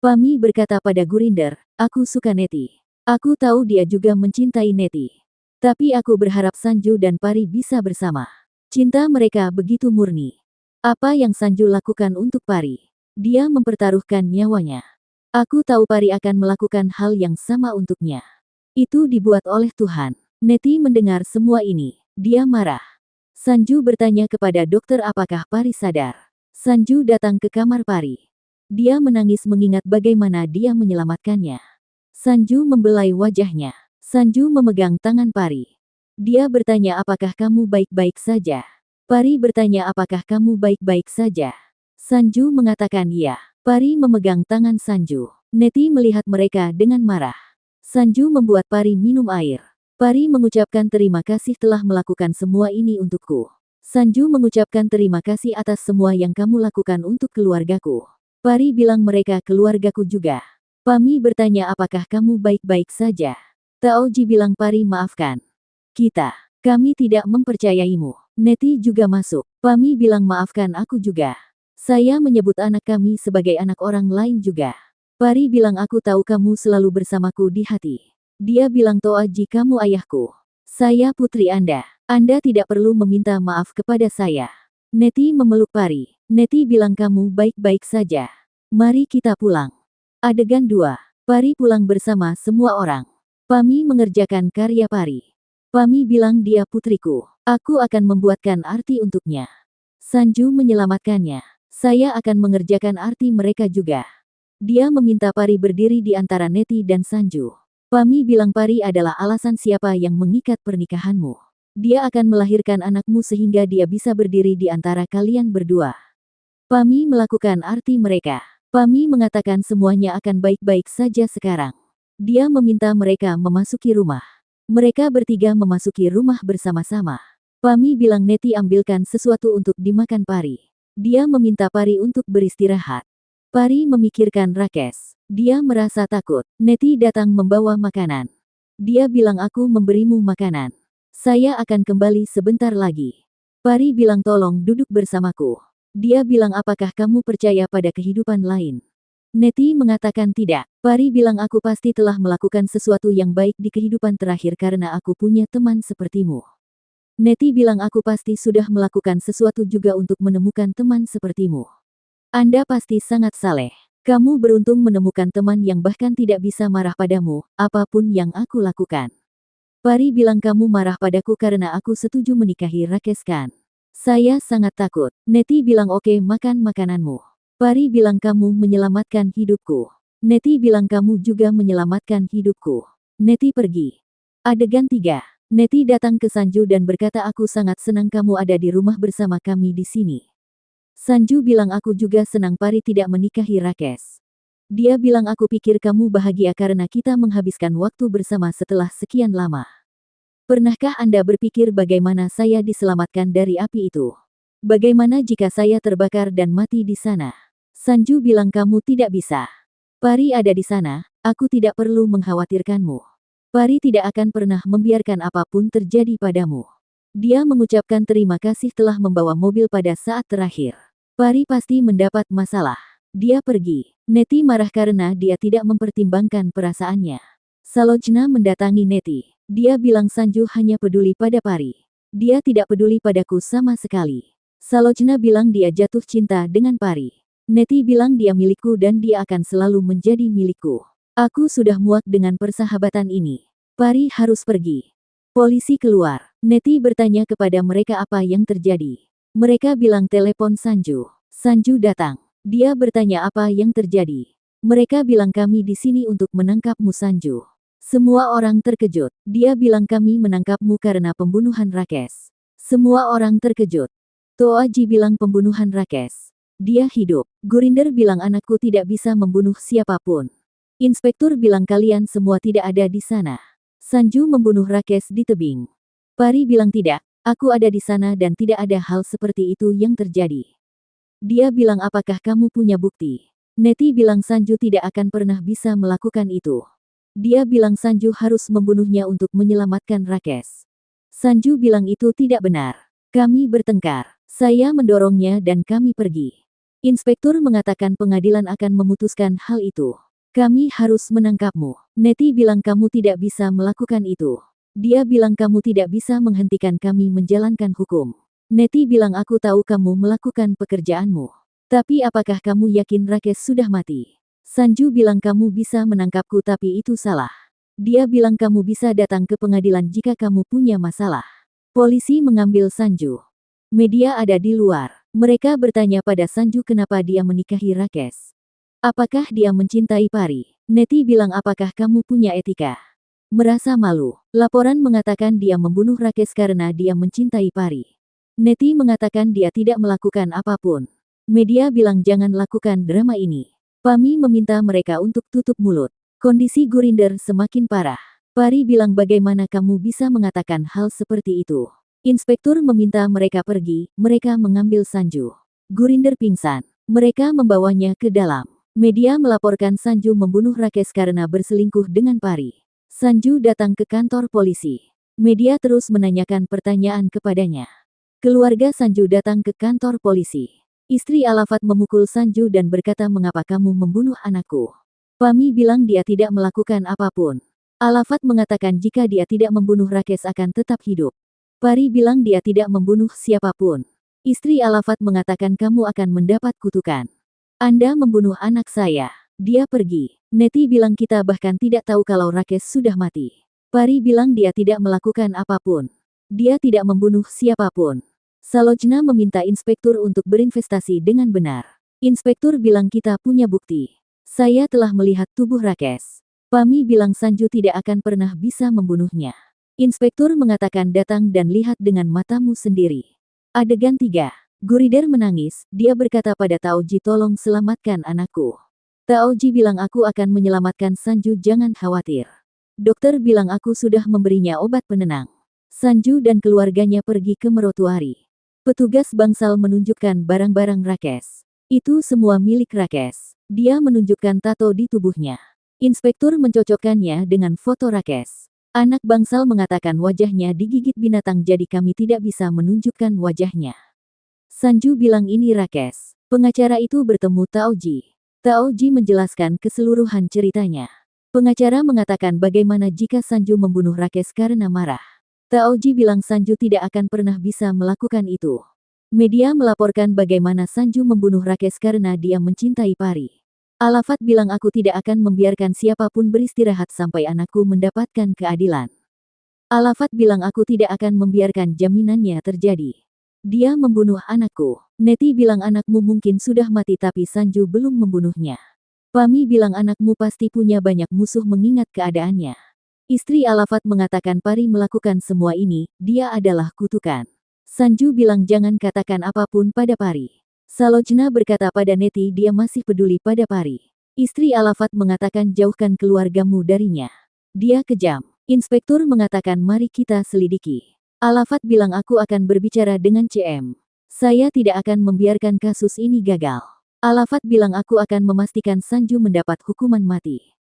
Pami berkata pada Gurinder, aku suka Neti. Aku tahu dia juga mencintai Neti. Tapi aku berharap Sanju dan Pari bisa bersama. Cinta mereka begitu murni. Apa yang Sanju lakukan untuk Pari? Dia mempertaruhkan nyawanya. Aku tahu Pari akan melakukan hal yang sama untuknya. Itu dibuat oleh Tuhan. Neti mendengar semua ini. Dia marah. Sanju bertanya kepada dokter apakah Pari sadar. Sanju datang ke kamar Pari. Dia menangis mengingat bagaimana dia menyelamatkannya. Sanju membelai wajahnya. Sanju memegang tangan Pari. Dia bertanya apakah kamu baik-baik saja. Pari bertanya apakah kamu baik-baik saja. Sanju mengatakan iya. Pari memegang tangan Sanju. Neti melihat mereka dengan marah. Sanju membuat Pari minum air. Pari mengucapkan terima kasih telah melakukan semua ini untukku. Sanju mengucapkan terima kasih atas semua yang kamu lakukan untuk keluargaku. Pari bilang mereka keluargaku juga. Pami bertanya apakah kamu baik-baik saja. Taoji bilang Pari maafkan. Kami tidak mempercayaimu. Neti juga masuk. Pami bilang maafkan aku juga. Saya menyebut anak kami sebagai anak orang lain juga. Pari bilang aku tahu kamu selalu bersamaku di hati. Dia bilang Toaji kamu ayahku. Saya putri Anda. Anda tidak perlu meminta maaf kepada saya. Neti memeluk Pari. Neti bilang kamu baik-baik saja. Mari kita pulang. Adegan 2. Pari pulang bersama semua orang. Pami mengerjakan karya Pari. Pami bilang dia putriku. Aku akan membuatkan arti untuknya. Sanju menyelamatkannya. Saya akan mengerjakan arti mereka juga. Dia meminta Pari berdiri di antara Neti dan Sanju. Pami bilang Pari adalah alasan siapa yang mengikat pernikahanmu. Dia akan melahirkan anakmu sehingga dia bisa berdiri di antara kalian berdua. Pami melakukan arti mereka. Pami mengatakan semuanya akan baik-baik saja sekarang. Dia meminta mereka memasuki rumah. Mereka bertiga memasuki rumah bersama-sama. Pami bilang Neti ambilkan sesuatu untuk dimakan Pari. Dia meminta Pari untuk beristirahat. Pari memikirkan Rakes. Dia merasa takut. Neti datang membawa makanan. Dia bilang aku memberimu makanan. Saya akan kembali sebentar lagi. Pari bilang tolong duduk bersamaku. Dia bilang apakah kamu percaya pada kehidupan lain? Neti mengatakan tidak. Pari bilang aku pasti telah melakukan sesuatu yang baik di kehidupan terakhir karena aku punya teman sepertimu. Neti bilang aku pasti sudah melakukan sesuatu juga untuk menemukan teman sepertimu. Anda pasti sangat saleh. Kamu beruntung menemukan teman yang bahkan tidak bisa marah padamu, apapun yang aku lakukan. Pari bilang kamu marah padaku karena aku setuju menikahi Rakes kan? Saya sangat takut. Neti bilang oke makan makananmu. Pari bilang kamu menyelamatkan hidupku. Neti bilang kamu juga menyelamatkan hidupku. Neti pergi. Adegan 3. Neti datang ke Sanju dan berkata aku sangat senang kamu ada di rumah bersama kami di sini. Sanju bilang aku juga senang Pari tidak menikahi Rakes. Dia bilang aku pikir kamu bahagia karena kita menghabiskan waktu bersama setelah sekian lama. Pernahkah Anda berpikir bagaimana saya diselamatkan dari api itu? Bagaimana jika saya terbakar dan mati di sana? Sanju bilang kamu tidak bisa. Pari ada di sana, aku tidak perlu mengkhawatirkanmu. Pari tidak akan pernah membiarkan apapun terjadi padamu. Dia mengucapkan terima kasih telah membawa mobil pada saat terakhir. Pari pasti mendapat masalah. Dia pergi. Neti marah karena dia tidak mempertimbangkan perasaannya. Salojna mendatangi Neti. Dia bilang Sanju hanya peduli pada Pari. Dia tidak peduli padaku sama sekali. Salojna bilang dia jatuh cinta dengan Pari. Neti bilang dia milikku dan dia akan selalu menjadi milikku. Aku sudah muak dengan persahabatan ini. Pari harus pergi. Polisi keluar. Neti bertanya kepada mereka apa yang terjadi. Mereka bilang telepon Sanju. Sanju datang. Dia bertanya apa yang terjadi. Mereka bilang kami di sini untuk menangkapmu Sanju. Semua orang terkejut. Dia bilang kami menangkapmu karena pembunuhan Rakes. Semua orang terkejut. Toaji bilang pembunuhan Rakes. Dia hidup. Gurinder bilang anakku tidak bisa membunuh siapapun. Inspektur bilang kalian semua tidak ada di sana. Sanju membunuh Rakes di tebing. Pari bilang tidak, aku ada di sana dan tidak ada hal seperti itu yang terjadi. Dia bilang apakah kamu punya bukti? Neti bilang Sanju tidak akan pernah bisa melakukan itu. Dia bilang Sanju harus membunuhnya untuk menyelamatkan Rakes. Sanju bilang itu tidak benar. Kami bertengkar. Saya mendorongnya dan kami pergi. Inspektur mengatakan pengadilan akan memutuskan hal itu. Kami harus menangkapmu. Neti bilang kamu tidak bisa melakukan itu. Dia bilang kamu tidak bisa menghentikan kami menjalankan hukum. Neti bilang aku tahu kamu melakukan pekerjaanmu. Tapi apakah kamu yakin Rakesh sudah mati? Sanju bilang kamu bisa menangkapku tapi itu salah. Dia bilang kamu bisa datang ke pengadilan jika kamu punya masalah. Polisi mengambil Sanju. Media ada di luar. Mereka bertanya pada Sanju kenapa dia menikahi Rakesh. Apakah dia mencintai Pari? Neti bilang apakah kamu punya etika? Merasa malu. Laporan mengatakan dia membunuh Rakesh karena dia mencintai Pari. Neti mengatakan dia tidak melakukan apapun. Media bilang jangan lakukan drama ini. Pami meminta mereka untuk tutup mulut. Kondisi Gurinder semakin parah. Pari bilang bagaimana kamu bisa mengatakan hal seperti itu. Inspektur meminta mereka pergi, mereka mengambil Sanju. Gurinder pingsan. Mereka membawanya ke dalam. Media melaporkan Sanju membunuh Rakesh karena berselingkuh dengan Pari. Sanju datang ke kantor polisi. Media terus menanyakan pertanyaan kepadanya. Keluarga Sanju datang ke kantor polisi. Istri Alafat memukul Sanju dan berkata mengapa kamu membunuh anakku. Pami bilang dia tidak melakukan apapun. Alafat mengatakan jika dia tidak membunuh Rakesh akan tetap hidup. Pari bilang dia tidak membunuh siapapun. Istri Alafat mengatakan kamu akan mendapat kutukan. Anda membunuh anak saya. Dia pergi. Neti bilang kita bahkan tidak tahu kalau Rakesh sudah mati. Pari bilang dia tidak melakukan apapun. Dia tidak membunuh siapapun. Salojna meminta inspektur untuk berinvestasi dengan benar. Inspektur bilang kita punya bukti. Saya telah melihat tubuh Rakesh. Pami bilang Sanju tidak akan pernah bisa membunuhnya. Inspektur mengatakan datang dan lihat dengan matamu sendiri. Adegan 3. Gurinder menangis, dia berkata pada Taoji tolong selamatkan anakku. Taoji bilang aku akan menyelamatkan Sanju jangan khawatir. Dokter bilang aku sudah memberinya obat penenang. Sanju dan keluarganya pergi ke mertuari. Petugas bangsal menunjukkan barang-barang Rakesh. Itu semua milik Rakesh. Dia menunjukkan tato di tubuhnya. Inspektur mencocokkannya dengan foto Rakesh. Anak bangsal mengatakan wajahnya digigit binatang jadi kami tidak bisa menunjukkan wajahnya. Sanju bilang ini Rakesh. Pengacara itu bertemu Taoji. Taoji menjelaskan keseluruhan ceritanya. Pengacara mengatakan bagaimana jika Sanju membunuh Rakesh karena marah. Taoji bilang Sanju tidak akan pernah bisa melakukan itu. Media melaporkan bagaimana Sanju membunuh Rakesh karena dia mencintai Pari. Alafat bilang aku tidak akan membiarkan siapapun beristirahat sampai anakku mendapatkan keadilan. Alafat bilang aku tidak akan membiarkan jaminannya terjadi. Dia membunuh anakku. Neti bilang anakmu mungkin sudah mati tapi Sanju belum membunuhnya. Pami bilang anakmu pasti punya banyak musuh mengingat keadaannya. Istri Alafat mengatakan Pari melakukan semua ini, dia adalah kutukan. Sanju bilang jangan katakan apapun pada Pari. Salojna berkata pada Neti dia masih peduli pada Pari. Istri Alafat mengatakan jauhkan keluargamu darinya. Dia kejam. Inspektur mengatakan mari kita selidiki. Alafat bilang aku akan berbicara dengan CM. Saya tidak akan membiarkan kasus ini gagal. Alafat bilang aku akan memastikan Sanju mendapat hukuman mati.